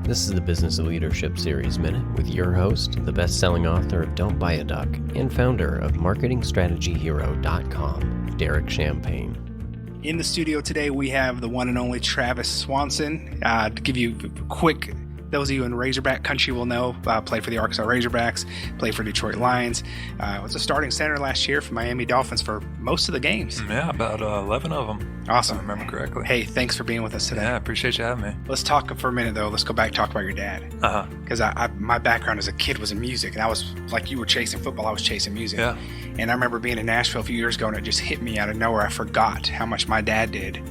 This is the Business of Leadership Series Minute with your host, the best-selling author of Don't Buy a Duck and founder of MarketingStrategyHero.com, Derek Champagne. In the studio today, we have the one and only Travis Swanson. To give you a quick, those of you in Razorback country will know, played for the Arkansas Razorbacks, played for Detroit Lions. Was a starting center last year for Miami Dolphins for most of the games. Yeah, about 11 of them. Awesome. If I remember correctly. Hey, thanks for being with us today. Yeah, I appreciate you having me. Let's talk for a minute, though. Let's go back and talk about your dad. Because my background as a kid was in music, and I was like you were chasing football, I was chasing music. Yeah. And I remember being in Nashville a few years ago, and it just hit me out of nowhere. I forgot how much my dad did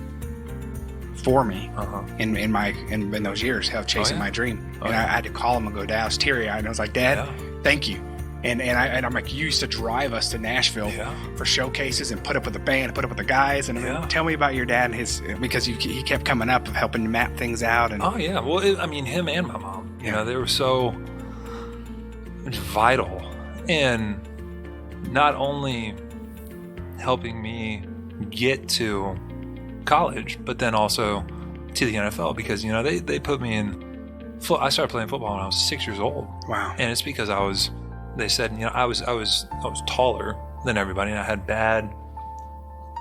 for me in those years of chasing my dream. I had to call him and go down. I was teary-eyed, and I was like, Dad, thank you. And I'm like, you used to drive us to Nashville for showcases and put up with the band, put up with the guys. And tell me about your dad and his, because he kept coming up of helping map things out. And well, him and my mom, you know, they were so vital in not only helping me get to college, but then also to the NFL, because, you know, they put me in. I started playing football when I was 6 years old. Wow. And it's because they said, you know, I was taller than everybody, and I had bad,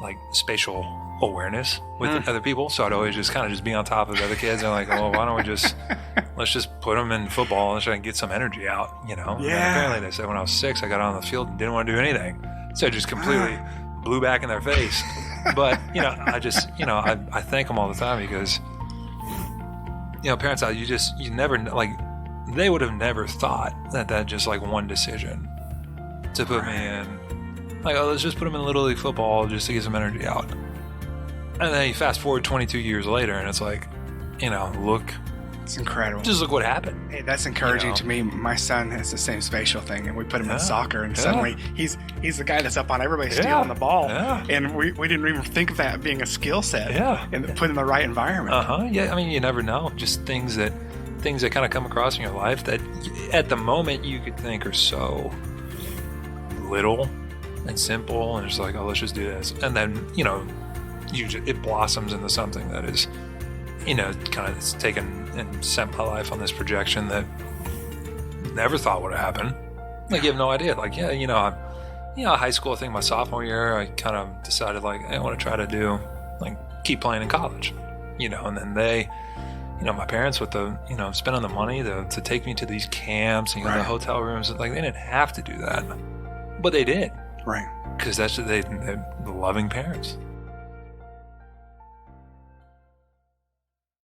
like, spatial awareness with other people. So I'd always just be on top of the other kids. And I'm like, well, why don't we let's just put them in football and try and get some energy out, you know? Yeah. And apparently they said when I was 6, I got on the field and didn't want to do anything. So I just completely blew back in their face. But, you know, I thank them all the time, because, you know, parents out, you never, like, they would have never thought that just like one decision to put me in, like, oh, let's just put them in Little League football just to get some energy out. And then you fast forward 22 years later, and it's like, you know, look. It's incredible. Just look what happened. Hey, that's encouraging to me. My son has the same spatial thing, and we put him in soccer, and suddenly he's the guy that's up on everybody stealing the ball. Yeah. And we didn't even think of that being a skill set. Yeah. And put in the right environment. Yeah, I mean, you never know. Just things that kind of come across in your life that at the moment you could think are so little and simple, and it's like, oh, let's just do this. And then, you know, it blossoms into something that is, you know, kind of taken and sent my life on this projection that never thought would happen. Like, you have no idea. Like, high school, I think my sophomore year, I kind of decided, like, I want to try to keep playing in college, you know. And then they, you know, my parents with the, you know, spending the money to take me to these camps and, you know, the hotel rooms, like, they didn't have to do that, but they did. Right. Because they're loving parents.